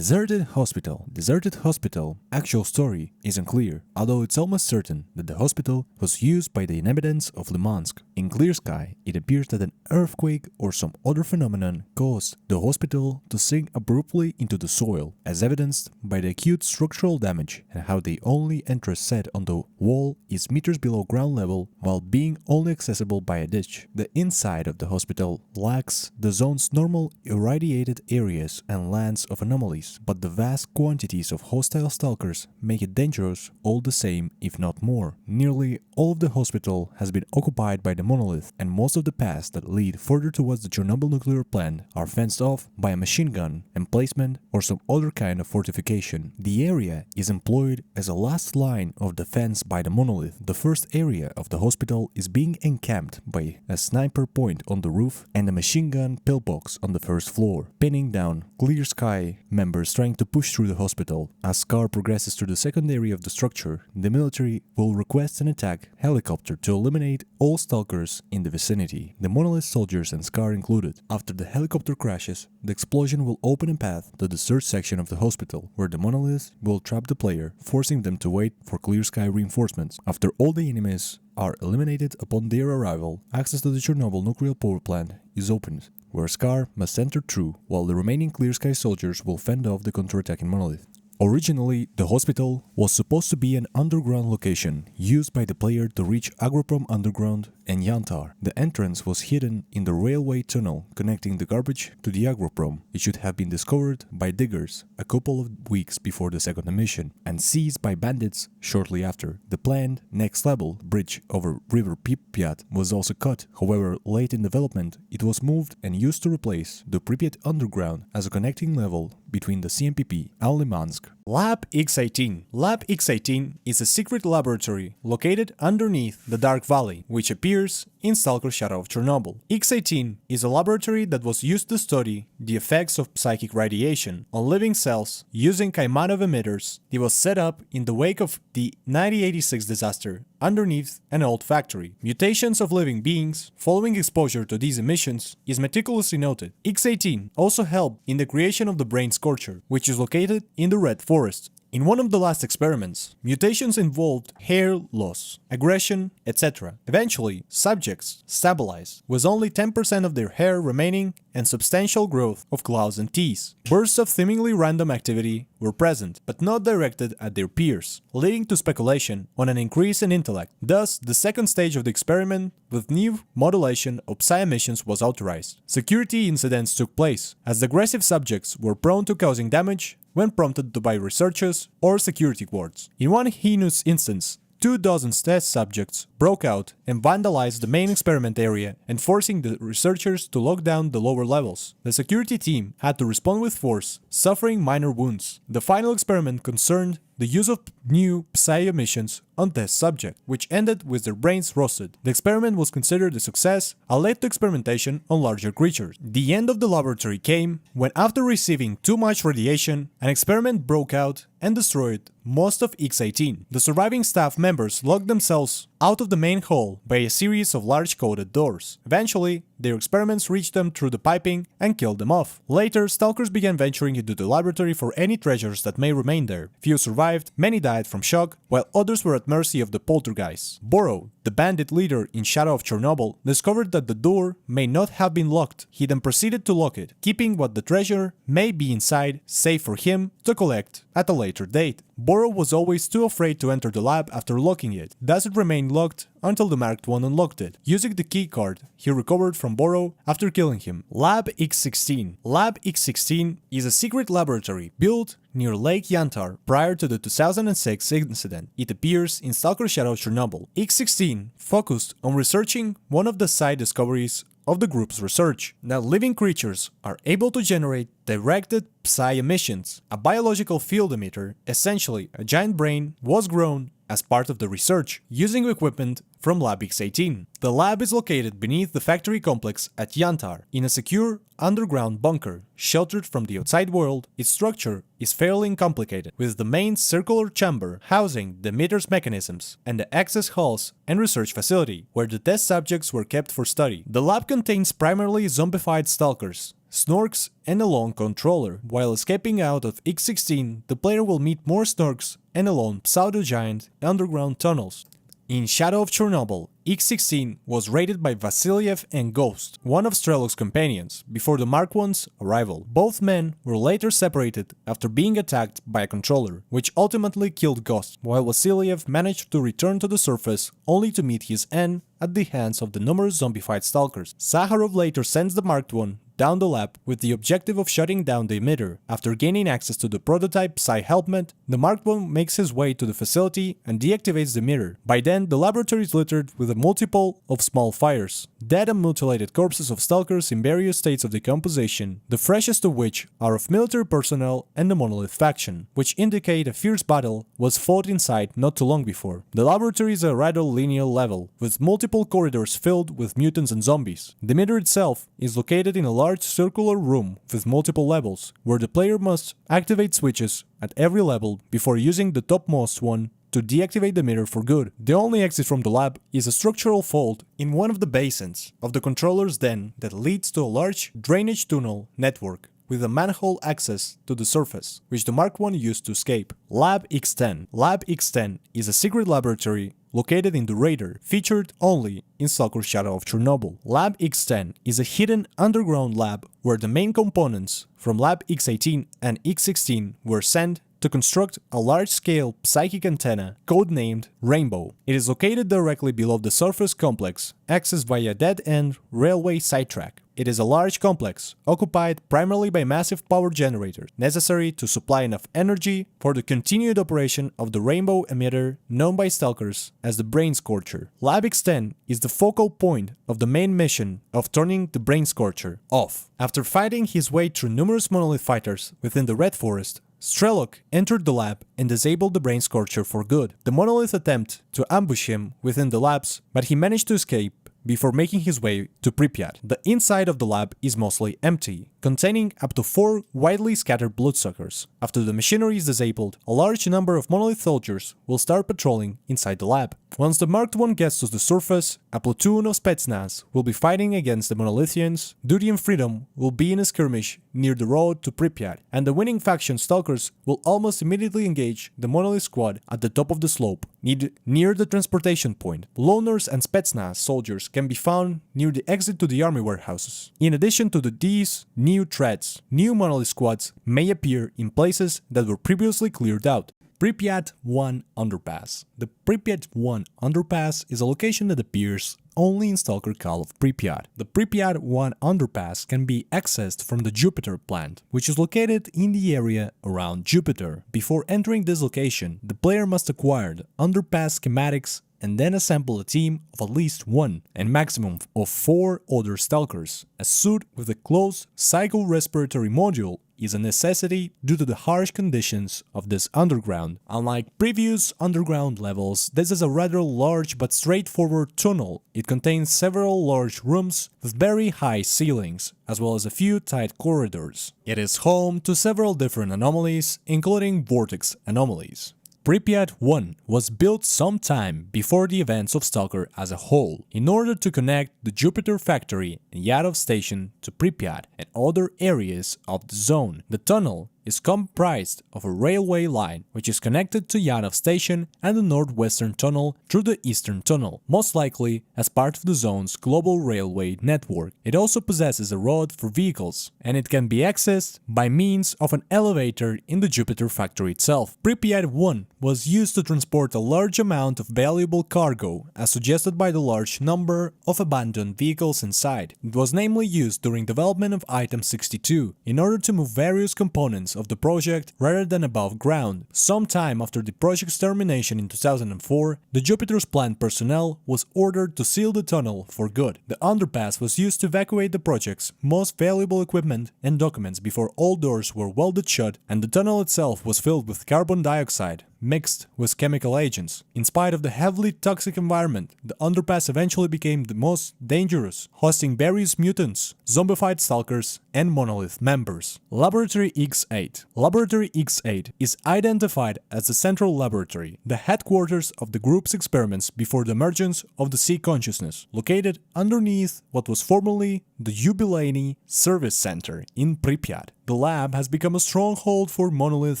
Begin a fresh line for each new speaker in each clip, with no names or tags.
Deserted Hospital. Deserted Hospital actual story is unclear, although it's almost certain that the hospital was used by the inhabitants of Limansk. In clear sky, it appears that an earthquake or some other phenomenon caused the hospital to sink abruptly into the soil, as evidenced by the acute structural damage and how the only entrance set on the wall is meters below ground level while being only accessible by a ditch. The inside of the hospital lacks the zone's normal irradiated areas and lands of anomalies, but the vast quantities of hostile stalkers make it dangerous all the same, if not more. Nearly all of the hospital has been occupied by the monolith, and most of the paths that lead further towards the Chernobyl nuclear plant are fenced off by a machine gun, emplacement, or some other kind of fortification. The area is employed as a last line of defense by the monolith. The first area of the hospital is being encamped by a sniper point on the roof and a machine gun pillbox on the first floor, pinning down Clear Sky members trying to push through the hospital. As S.T.A.L.K.E.R progresses to the second area of the structure, the military will request an attack helicopter to eliminate all stalkers in the vicinity, the monolith soldiers and S.T.A.L.K.E.R included. After the helicopter crashes, the explosion will open a path to the third section of the hospital, where the monolith will trap the player, forcing them to wait for Clear Sky reinforcements. After all the enemies are eliminated upon their arrival, access to the Chernobyl nuclear power plant is opened, where S.T.A.L.K.E.R must enter through, while the remaining Clear Sky soldiers will fend off the counterattacking monolith. Originally, the hospital was supposed to be an underground location used by the player to reach Agroprom Underground and Yantar. The entrance was hidden in the railway tunnel connecting the garbage to the Agroprom. It should have been discovered by diggers a couple of weeks before the second mission and seized by bandits shortly after. The planned next level bridge over river Pripyat was also cut. However, late in development, it was moved and used to replace the Pripyat Underground as a connecting level between the CMPP and Limansk. Lab X18. Lab X18 is a secret laboratory located underneath the Dark Valley, which appears in S.T.A.L.K.E.R Shadow of Chernobyl. X18 is a laboratory that was used to study the effects of psychic radiation on living cells using Kaimanov emitters. It was set up in the wake of the 1986 disaster underneath an old factory. Mutations of living beings following exposure to these emissions is meticulously noted. X18 also helped in the creation of the brain scorcher, which is located in the Red Forest. In one of the last experiments, mutations involved hair loss, aggression, etc. Eventually, subjects stabilized, with only 10% of their hair remaining and substantial growth of claws and teeth. Bursts of seemingly random activity were present, but not directed at their peers, leading to speculation on an increase in intellect. Thus, the second stage of the experiment with new modulation of psi emissions was authorized. Security incidents took place, as the aggressive subjects were prone to causing damage when prompted to by researchers or security guards. In one heinous instance, 24 test subjects broke out and vandalized the main experiment area and forcing the researchers to lock down the lower levels. The security team had to respond with force, suffering minor wounds. The final experiment concerned the use of new psi emissions on test subject, which ended with their brains roasted. The experiment was considered a success and led to experimentation on larger creatures. The end of the laboratory came when, after receiving too much radiation, an experiment broke out and destroyed most of X18. The surviving staff members locked themselves out of the main hall by a series of large coded doors. Eventually, their experiments reached them through the piping and killed them off. Later, stalkers began venturing into the laboratory for any treasures that may remain there. Few survived, many died from shock, while others were at mercy of the poltergeists. Boro, the bandit leader in Shadow of Chernobyl, discovered that the door may not have been locked. He then proceeded to lock it, keeping what the treasure may be inside safe for him to collect at a later date. Boro was always too afraid to enter the lab after locking it, thus it remained locked until the Marked One unlocked it, using the key card he recovered from Boro after killing him. Lab X16. Lab X16 is a secret laboratory built near Lake Yantar prior to the 2006 incident. It appears in S.T.A.L.K.E.R Shadow of Chernobyl. X16 focused on researching one of the side discoveries of the group's research, that living creatures are able to generate directed psi emissions. A biological field emitter, essentially a giant brain, was grown as part of the research, using equipment from Lab X-18. The lab is located beneath the factory complex at Yantar, in a secure underground bunker, sheltered from the outside world. Its structure is fairly complicated, with the main circular chamber housing the emitters mechanisms, and the access halls and research facility, where the test subjects were kept for study. The lab contains primarily zombified stalkers, Snorks, and a lone controller. While escaping out of X-16, the player will meet more Snorks and a lone pseudo-giant underground tunnels. In Shadow of Chernobyl, X-16 was raided by Vasiliev and Ghost, one of Strelok's companions, before the Mark I's arrival. Both men were later separated after being attacked by a controller, which ultimately killed Ghost, while Vasiliev managed to return to the surface only to meet his end at the hands of the numerous zombified stalkers. Sakharov later sends the Mark I down the lab with the objective of shutting down the emitter. After gaining access to the prototype Psi-helmet, the Mark I makes his way to the facility and deactivates the emitter. By then, the laboratory is littered with a multiple of small fires, dead and mutilated corpses of stalkers in various states of decomposition, the freshest of which are of military personnel and the Monolith faction, which indicate a fierce battle was fought inside not too long before. The laboratory is a rather linear level, with multiple corridors filled with mutants and zombies. The emitter itself is located in a large circular room with multiple levels, where the player must activate switches at every level before using the topmost one to deactivate the emitter for good. The only exit from the lab is a structural fault in one of the basins of the controller's den that leads to a large drainage tunnel network with a manhole access to the surface, which the Mark I used to escape. Lab X-10. Lab X-10 is a secret laboratory located in the Raider, featured only in S.T.A.L.K.E.R. Shadow of Chernobyl. Lab X-10 is a hidden underground lab where the main components from Lab X-18 and X-16 were sent to construct a large-scale psychic antenna codenamed Rainbow. It is located directly below the surface complex, accessed via a dead-end railway sidetrack. It is a large complex, occupied primarily by massive power generators, necessary to supply enough energy for the continued operation of the Rainbow emitter known by Stalkers as the Brain Scorcher. Lab X-10 is the focal point of the main mission of turning the Brain Scorcher off. After fighting his way through numerous Monolith fighters within the Red Forest, S.T.A.L.K.E.R entered the lab and disabled the Brain Scorcher for good. The Monolith attempted to ambush him within the labs, but he managed to escape before making his way to Pripyat. The inside of the lab is mostly empty, containing up to 4 widely scattered bloodsuckers. After the machinery is disabled, a large number of Monolith soldiers will start patrolling inside the lab. Once the Mark I gets to the surface, a platoon of Spetsnaz will be fighting against the Monolithians. Duty and Freedom will be in a skirmish near the road to Pripyat, and the winning faction Stalkers will almost immediately engage the Monolith squad at the top of the slope, near the transportation point. Loners and Spetsnaz soldiers can be found near the exit to the army warehouses. In addition to these new threats, new Monolith squads may appear in places that were previously cleared out. Pripyat 1 Underpass. The Pripyat 1 Underpass is a location that appears only in S.T.A.L.K.E.R. Call of Pripyat. The Pripyat 1 Underpass can be accessed from the Jupiter plant, which is located in the area around Jupiter. Before entering this location, the player must acquire the underpass schematics and then assemble a team of at least 1 and maximum of 4 other Stalkers. A suit with a closed psycho-respiratory module is a necessity due to the harsh conditions of this underground. Unlike previous underground levels, this is a rather large but straightforward tunnel. It contains several large rooms with very high ceilings, as well as a few tight corridors. It is home to several different anomalies, including vortex anomalies. Pripyat 1 was built sometime before the events of S.T.A.L.K.E.R. as a whole, in order to connect the Jupiter factory and Yadov station to Pripyat and other areas of the zone. The tunnel is comprised of a railway line which is connected to Yadov station and the northwestern tunnel through the eastern tunnel, most likely as part of the zone's global railway network. It also possesses a road for vehicles, and it can be accessed by means of an elevator in the Jupiter factory itself. Pripyat 1 was used to transport a large amount of valuable cargo, as suggested by the large number of abandoned vehicles inside. It was namely used during development of Item 62, in order to move various components of the project rather than above ground. Sometime after the project's termination in 2004, the Jupiter's plant personnel was ordered to seal the tunnel for good. The underpass was used to evacuate the project's most valuable equipment and documents before all doors were welded shut and the tunnel itself was filled with carbon dioxide mixed with chemical agents. In spite of the heavily toxic environment, the underpass eventually became the most dangerous, hosting various mutants, zombified stalkers, and monolith members. Laboratory X8. Laboratory X8 is identified as the central laboratory, the headquarters of the group's experiments before the emergence of the sea consciousness, located underneath what was formerly the Yubileyny Service Center in Pripyat. The lab has become a stronghold for monolith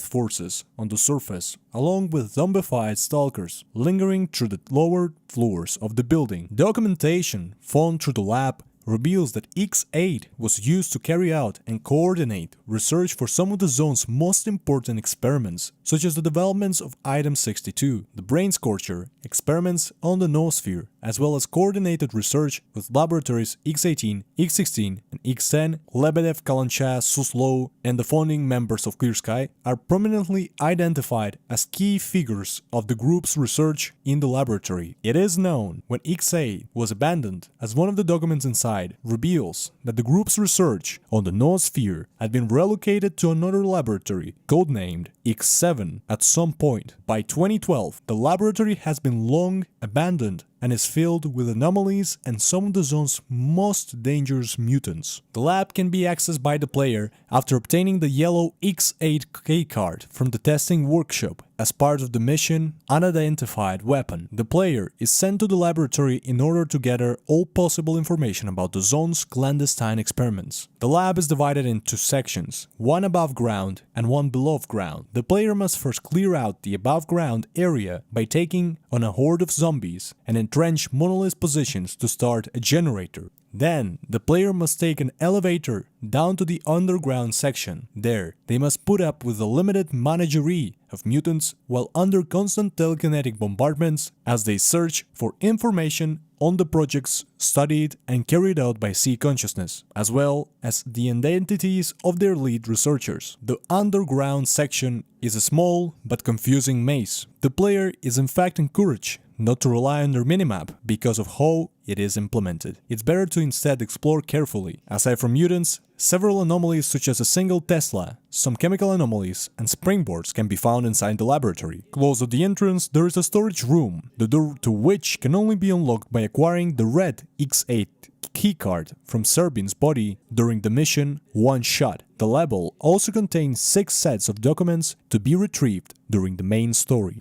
forces on the surface, along with zombified stalkers lingering through the lower floors of the building. Documentation found through the lab reveals that X8 was used to carry out and coordinate research for some of the zone's most important experiments, such as the developments of Item 62, the Brain Scorcher, experiments on the noosphere, as well as coordinated research with laboratories X18, X16, and X10. Lebedev, Kalancha, Suslow, and the founding members of Clear Sky are prominently identified as key figures of the group's research in the laboratory. It is known when X8 was abandoned, as one of the documents inside reveals that the group's research on the noosphere had been relocated to another laboratory, codenamed X7, at some point. By 2012, the laboratory has been long abandoned and is filled with anomalies and some of the zone's most dangerous mutants. The lab can be accessed by the player after obtaining the yellow X8 card from the testing workshop. As part of the mission Unidentified Weapon, the player is sent to the laboratory in order to gather all possible information about the zone's clandestine experiments. The lab is divided into sections, one above ground and one below ground. The player must first clear out the above ground area by taking on a horde of zombies and entrench monolith positions to start a generator. Then, the player must take an elevator down to the underground section. There, they must put up with the limited menagerie of mutants while under constant telekinetic bombardments as they search for information on the projects studied and carried out by Sea Consciousness, as well as the identities of their lead researchers. The underground section is a small but confusing maze. The player is in fact encouraged not to rely on their minimap because of how it is implemented. It's better to instead explore carefully. Aside from mutants, several anomalies such as a single Tesla, some chemical anomalies, and springboards can be found inside the laboratory. Close to the entrance, there is a storage room, the door to which can only be unlocked by acquiring the red X8 keycard from Serbin's body during the mission One Shot. The level also contains 6 sets of documents to be retrieved during the main story.